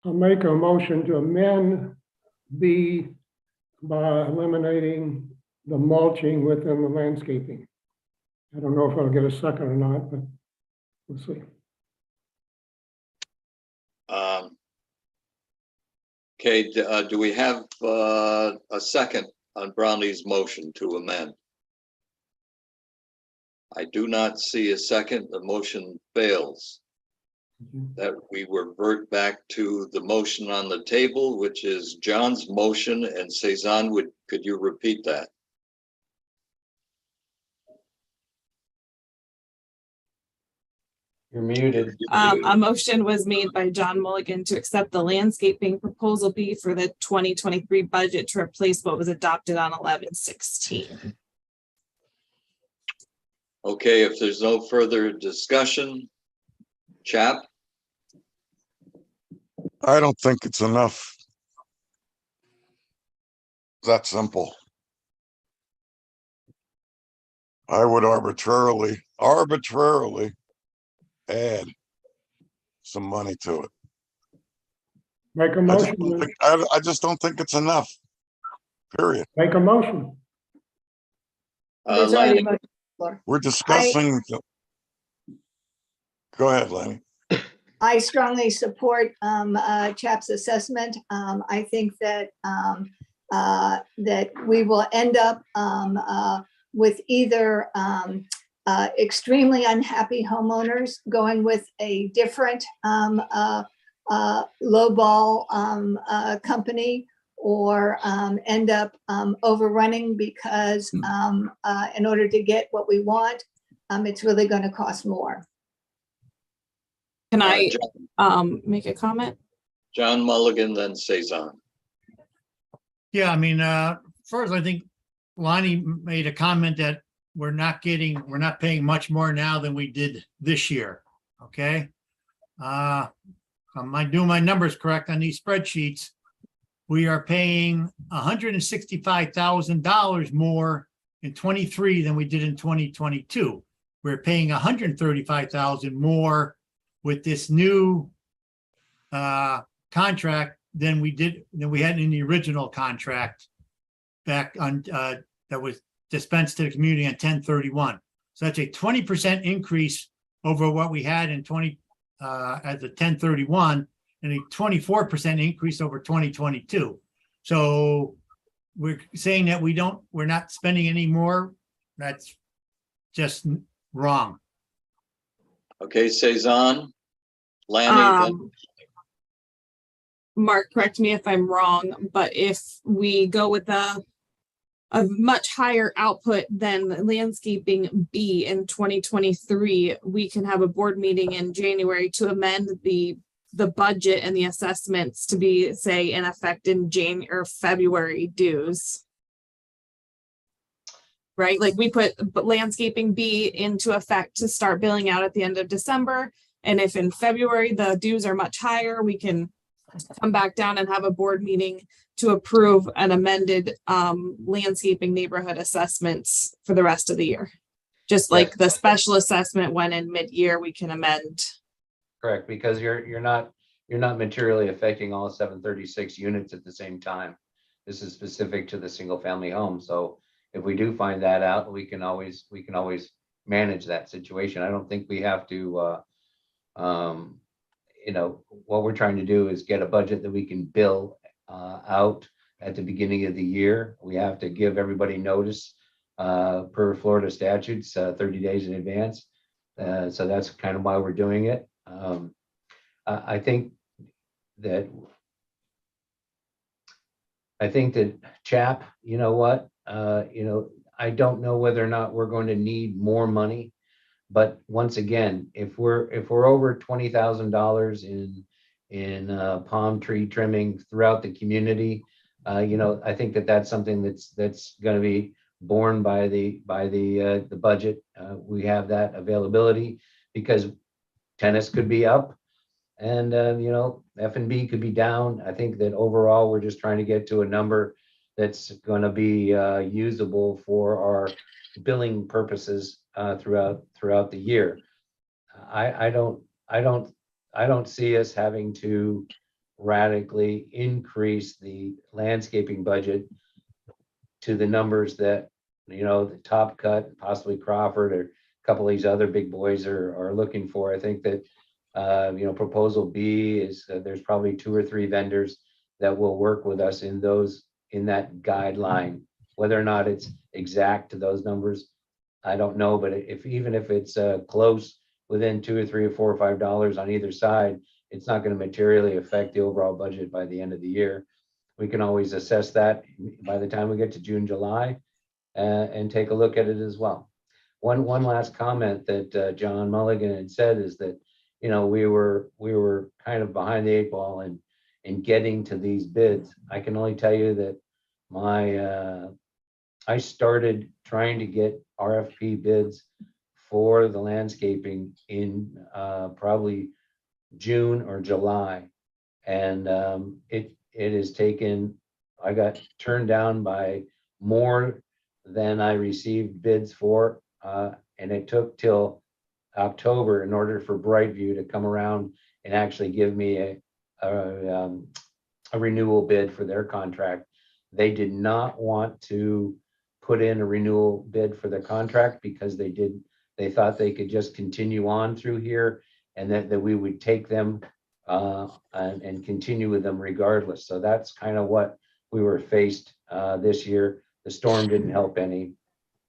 I'll make a motion to amend B by eliminating the mulching within the landscaping. I don't know if I'll get a second or not, but we'll see. okay, do we have a second on Brownlee's motion to amend? I do not see a second. The motion fails. That we revert back to the motion on the table, which is John's motion, and Cezanne, could you repeat that? You're muted. A motion was made by John Mulligan to accept the landscaping proposal B for the 2023 budget to replace what was adopted on 11/16. Okay, if there's no further discussion, Chap, I don't think it's enough. That simple. I would arbitrarily add some money to it. Make a I just don't motion, think, I just don't think it's enough. Period. make a motion. There's already a Lanny, motion on the floor. We're discussing. Go ahead, Lenny. I strongly support CHAP's assessment. I think that that we will end up with either extremely unhappy homeowners going with a different lowball company, or end up overrunning because in order to get what we want, it's really going to cost more. Can I make a comment? John Mulligan, then Cezanne. Yeah, I mean, first, I think Lonnie made a comment that we're not paying much more now than we did this year, okay? Am I doing my numbers correct on these spreadsheets? We are paying $165,000 more in 23 than we did in 2022. We're paying $135,000 more with this new contract than we had in the original contract back on that was dispensed to the community on 10/31. So that's a 20% increase over what we had in at the 10/31, and a 24% increase over 2022. So we're saying that we're not spending any more. That's just wrong. Okay, Cezanne, Lanny, then Mark, correct me if I'm wrong, but if we go with a much higher output than landscaping B in 2023, we can have a board meeting in January to amend the budget and the assessments to be, say, in effect in January or February dues. Right? Like we put landscaping B into effect to start billing out at the end of December. And if in February the dues are much higher, we can come back down and have a board meeting to approve an amended landscaping neighborhood assessments for the rest of the year. Just like the special assessment went in mid-year, we can amend. Correct, because you're not materially affecting all 736 units at the same time. This is specific to the single family home. So if we do find that out, we can always manage that situation. I don't think we have to what we're trying to do is get a budget that we can bill out at the beginning of the year. We have to give everybody notice per Florida statutes 30 days in advance. So that's kind of why we're doing it. I think that Chap, you know what, I don't know whether or not we're going to need more money. But once again, if we're over $20,000 in palm tree trimming throughout the community, I think that's something that's going to be borne by the budget. We have that availability because tennis could be up, and F&B could be down. I think that overall we're just trying to get to a number that's going to be usable for our billing purposes throughout the year. I don't see us having to radically increase the landscaping budget to the numbers that the Top Cut, possibly Crawford, or a couple of these other big boys are looking for. I think that proposal B is there's probably 2 or 3 vendors that will work with us in that guideline. Whether or not it's exact to those numbers, I don't know, but even if it's close, within $2 or $3 or $4 or $5 on either side, it's not going to materially affect the overall budget by the end of the year. We can always assess that by the time we get to June, July, and take a look at it as well. One last comment that John Mulligan had said is that we were kind of behind the 8 ball in getting to these bids. I can only tell you that I started trying to get RFP bids for the landscaping in probably June or July. And it has taken, I got turned down by more than I received bids for. And it took till October in order for Brightview to come around and actually give me a renewal bid for their contract. They did not want to put in a renewal bid for the contract because they thought they could just continue on through here and that we would take them and continue with them regardless. So that's kind of what we were faced this year. The storm didn't help any,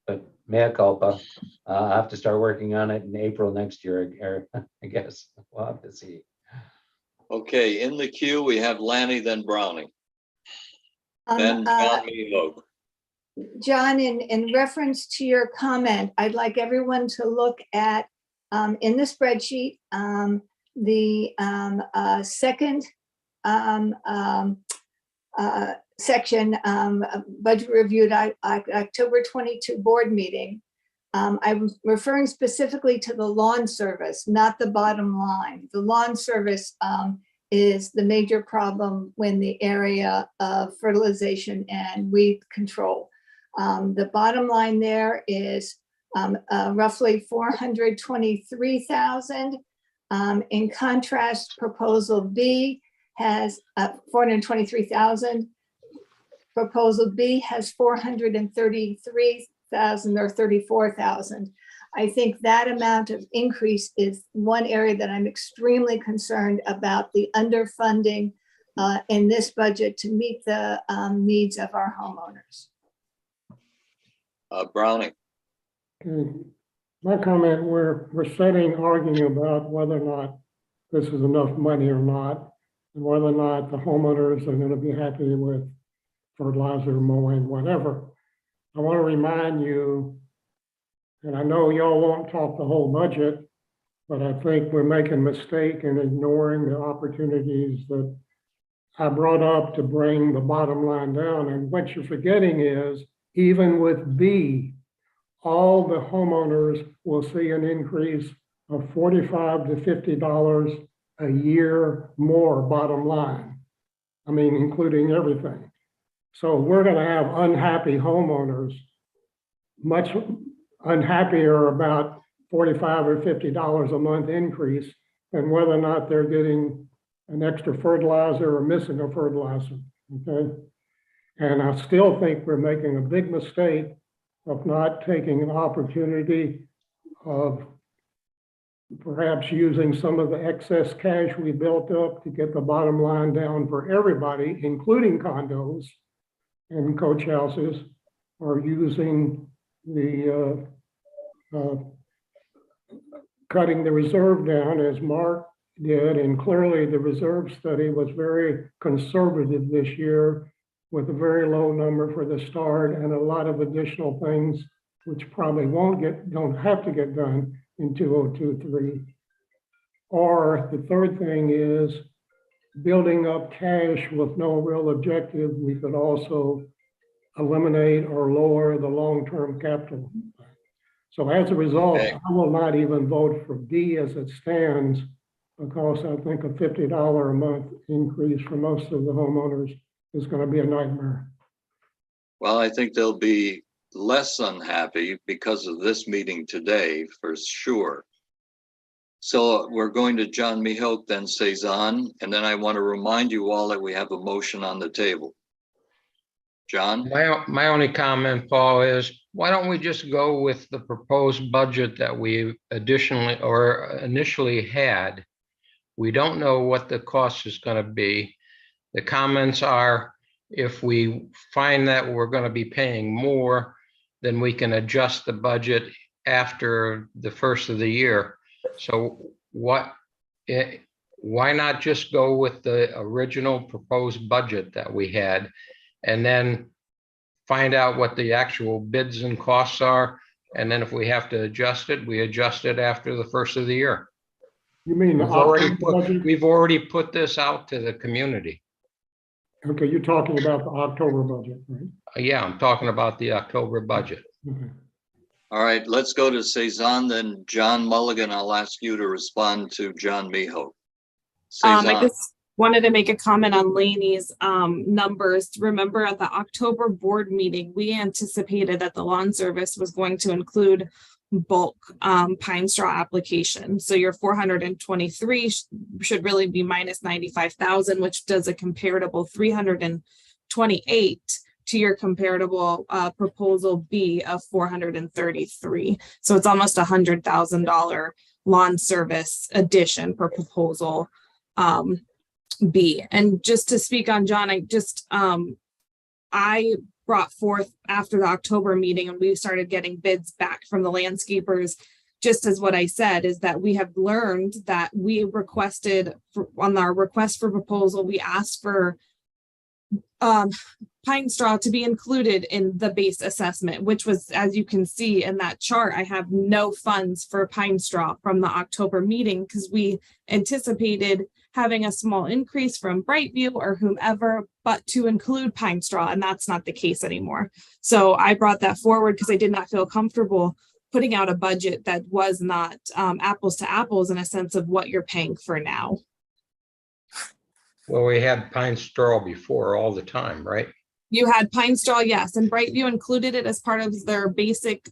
but mea culpa. I'll have to start working on it in April next year, I guess. We'll have to see. Okay, in the queue, we have Lanny, then Browning, then John Meehogue. John, in reference to your comment, I'd like everyone to look at, in the spreadsheet, the second section, budget reviewed October 22 board meeting. I'm referring specifically to the lawn service, not the bottom line. The lawn service is the major problem when the area of fertilization and weed control. The bottom line there is roughly 423,000. In contrast, proposal B has 423,000. Proposal B has 433,000 or 34,000. I think that amount of increase is one area that I'm extremely concerned about, the underfunding in this budget to meet the needs of our homeowners. Browning. Okay. My comment, we're sitting arguing about whether or not this is enough money or not, and whether or not the homeowners are gonna be happy with fertilizer, mowing, whatever. I want to remind you, and I know y'all won't talk the whole budget, but I think we're making a mistake in ignoring the opportunities that I brought up to bring the bottom line down. And what you're forgetting is, even with B, all the homeowners will see an increase of $45 to $50 a year more bottom line. I mean, including everything. So we're gonna have unhappy homeowners, much unhappier about $45 or $50 a month increase than whether or not they're getting an extra fertilizer or missing a fertilizer, okay? And I still think we're making a big mistake of not taking an opportunity of perhaps using some of the excess cash we built up to get the bottom line down for everybody, including condos and coach houses, or using the cutting the reserve down as Mark did. And clearly the reserve study was very conservative this year with a very low number for the start and a lot of additional things which probably don't have to get done in 2023. Or the third thing is building up cash with no real objective. We could also eliminate or lower the long-term capital. So as a result, Okay. I will not even vote for D as it stands, because I think a $50 a month increase for most of the homeowners is going to be a nightmare. Well, I think they'll be less unhappy because of this meeting today, for sure. So we're going to John Mihok, then Cezanne, and then I want to remind you all that we have a motion on the table. John? My only comment, Paul, is why don't we just go with the proposed budget that we additionally or initially had? We don't know what the cost is going to be. The comments are, if we find that we're going to be paying more, then we can adjust the budget after the first of the year. So why not just go with the original proposed budget that we had, and then find out what the actual bids and costs are? And then if we have to adjust it, we adjust it after the first of the year. You mean the October budget? We've already put this out to the community. Okay, you're talking about the October budget, right? Yeah, I'm talking about the October budget. Okay. All right, let's go to Cezanne, then John Mulligan. I'll ask you to respond to John Mihok. I Cezanne. just wanted to make a comment on Laney's numbers. Remember at the October board meeting, we anticipated that the lawn service was going to include bulk pine straw application. So your 423 should really be minus 95,000, which does a comparable 328 to your comparable proposal B of 433. So it's almost $100,000 lawn service addition per proposal B. And just to speak on John, I brought forth after the October meeting, and we started getting bids back from the landscapers, just as what I said, is that we have learned that we requested on our request for proposal, we asked for pine straw to be included in the base assessment, which was, as you can see in that chart, I have no funds for pine straw from the October meeting because we anticipated having a small increase from Brightview or whomever, but to include pine straw, and that's not the case anymore. So I brought that forward because I did not feel comfortable putting out a budget that was not apples to apples in a sense of what you're paying for now. Well, we had pine straw before all the time, right? You had pine straw, yes, and Brightview included it as part of their basic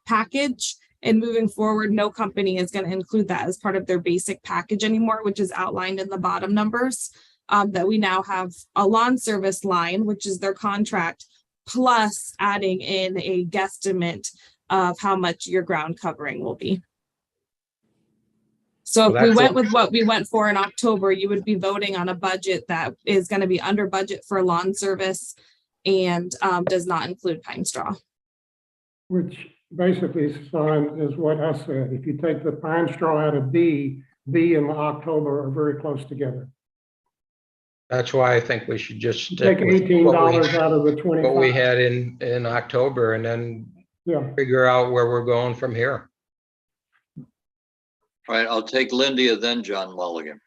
package. And moving forward, no company is going to include that as part of their basic package anymore, which is outlined in the bottom numbers. That we now have a lawn service line, which is their contract, plus adding in a guesstimate of how much your ground covering will be. So Well, if we that's went with what we went for in October, you would be voting on a budget that is going to be under budget for lawn service and does not include pine straw. which basically, son, is what I said. If you take the pine straw out of B, B and October are very close together. That's why I think we should just stick Take with $18 out of the what we 25. had in October and then Yeah, figure out where we're going from here. All right, I'll take Lindy, then John Mulligan.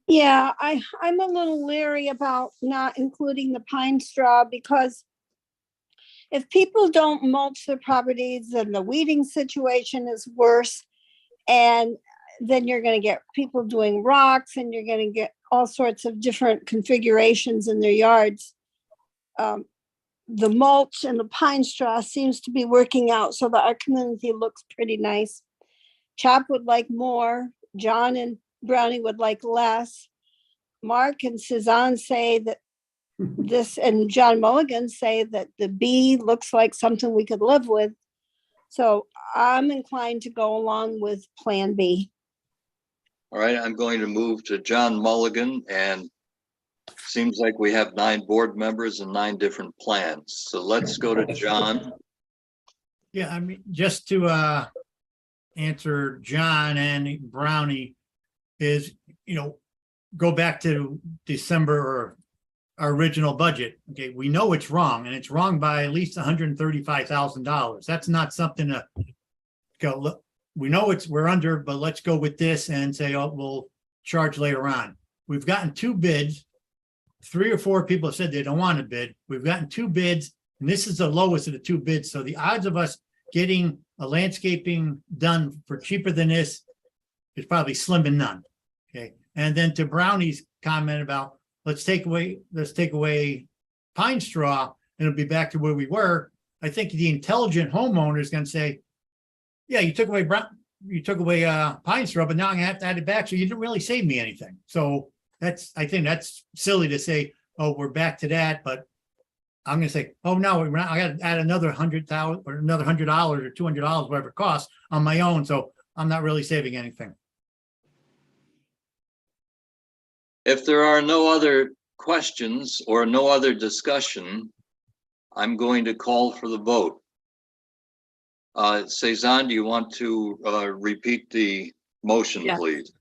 Yeah, I'm a little leery about not including the pine straw because if people don't mulch their properties, then the weeding situation is worse. And then you're gonna get people doing rocks and you're gonna get all sorts of different configurations in their yards. The mulch and the pine straw seems to be working out so that our community looks pretty nice. Chop would like more, John and Brownie would like less. Mark and Suzanne say that this, and John Mulligan say that the B looks like something we could live with. So I'm inclined to go along with Plan B. All right, I'm going to move to John Mulligan, and seems like we have 9 board members and 9 different plans. So let's go to John. Yeah, I mean, just to answer John and Brownie is, go back to December or our original budget. Okay, we know it's wrong and it's wrong by at least $135,000. That's not something to go, look, we know we're under, but let's go with this and say, oh, we'll charge later on. We've gotten 2 bids. 3 or 4 people have said they don't want to bid. We've gotten 2 bids, and this is the lowest of the 2 bids. So the odds of us getting a landscaping done for cheaper than this is probably slim to none. Okay. And then to Brownie's comment about let's take away pine straw and it'll be back to where we were. I think the intelligent homeowner is going to say, yeah, you took away pine straw, but now I'm gonna have to add it back. So you didn't really save me anything. So I think that's silly to say, oh, we're back to that. But I'm gonna say, oh no, I got to add another $100,000 or another $100 or $200, whatever it costs on my own. So I'm not really saving anything. If there are no other questions or no other discussion, I'm going to call for the vote. Cezanne, do you want to repeat the motion, Yes. please?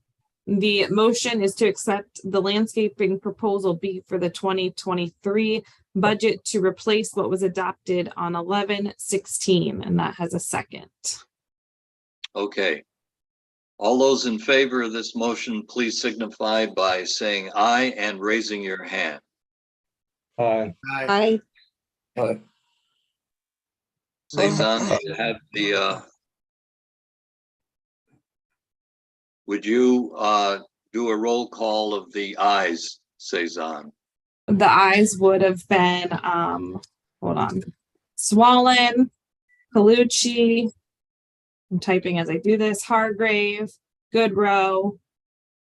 The motion is to accept the landscaping proposal B for the 2023 budget to replace what was adopted on 11/16, and that has a second. Okay. All those in favor of this motion, please signify by saying aye and raising your hand. Aye. I, Cezanne, you have the, would you do a roll call of the ayes, Cezanne? The ayes would have been, hold on, Swallen, Calucci, I'm typing as I do this, Hargrave, Goodrow,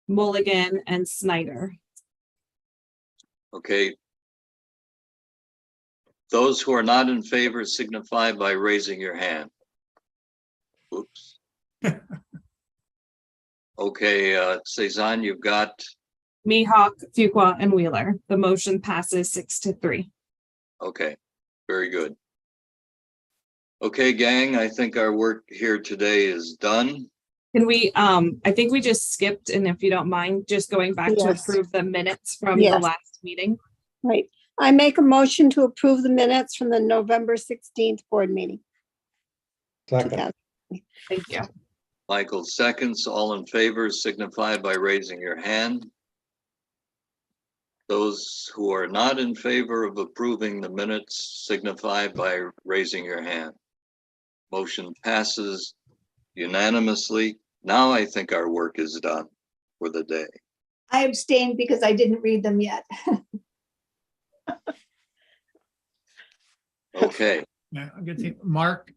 Mulligan, and Snyder. Okay. Those who are not in favor signify by raising your hand. Oops. Okay, Cezanne, you've got, Mihawk, Fuqua, and Wheeler. The motion passes 6-3. okay, very good. Okay, gang, I think our work here today is done. Can we, I think we just skipped, and if you don't mind, just going back to Yes. approve the minutes from the Yes. last meeting. right. I make a motion to approve the minutes from the November 16th board meeting. Second. Thank you. Michael seconds, all in favor signify by raising your hand. Those who are not in favor of approving the minutes signify by raising your hand. Motion passes unanimously. Now I think our work is done for the day. I abstained because I didn't read them yet. Okay, Yeah, I'm gonna say, Mark,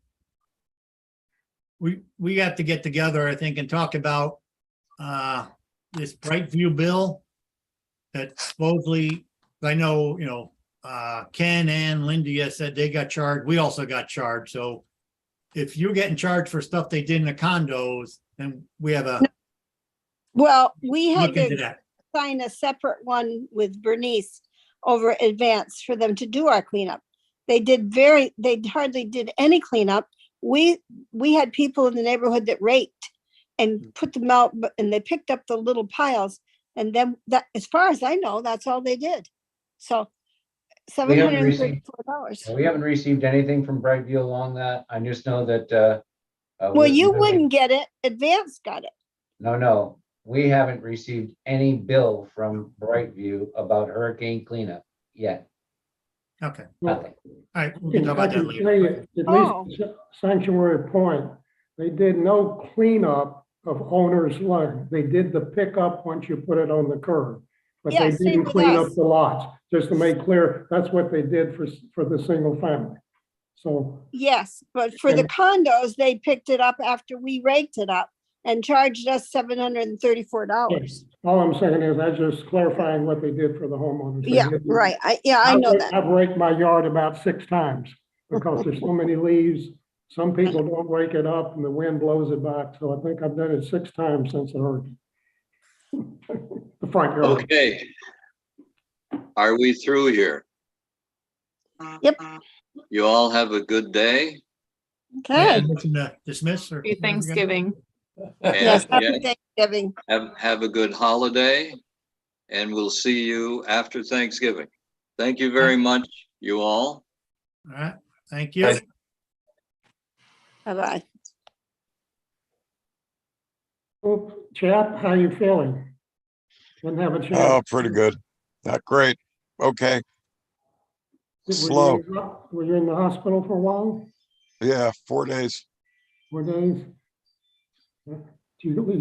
we have to get together, I think, and talk about this Brightview bill that supposedly, I know, Ken and Lindy said they got charged. We also got charged. So if you're getting charged for stuff they did in the condos, then we have a Well, we had look into to that. sign a separate one with Bernice over advance for them to do our cleanup. They hardly did any cleanup. We had people in the neighborhood that raked and put them out, and they picked up the little piles. And then that, as far as I know, that's all they did. So $734. We haven't received anything from Brightview along that. I just know that, Well, you wouldn't get it. Advance got it. No, we haven't received any bill from Brightview about hurricane cleanup yet. Okay, Nothing. all right, we can talk I about that can later. tell you, at Oh. least Sanctuary Point, they did no cleanup of owner's land. They did the pickup once you put it on the curb. But Yeah, they same didn't with clean up us. the lots, just to make clear, that's what they did for the single family. So, Yes, but for the And- condos, they picked it up after we raked it up and charged us $734. all I'm saying is, I'm just clarifying what they did for the homeowners. They Yeah, didn't- right. I know that. I've raked my yard about 6 times because there's so many leaves. Some people don't rake it up and the wind blows it back. So I think I've done it 6 times since the hurricane. The front yard. Okay. Are we through here? Yep. You all have a good day. Okay. Motion to dismiss or? Happy Thanksgiving. Yes, And happy yeah, Thanksgiving. have a good holiday. And we'll see you after Thanksgiving. Thank you very much, you all. All right, thank you. Guys, Bye-bye. Chap, how you feeling? Didn't have a Oh, chance. pretty good. Not great. Okay. Were you Slow. Were you in the hospital for a while? Yeah, 4 days. 4 days? Do you like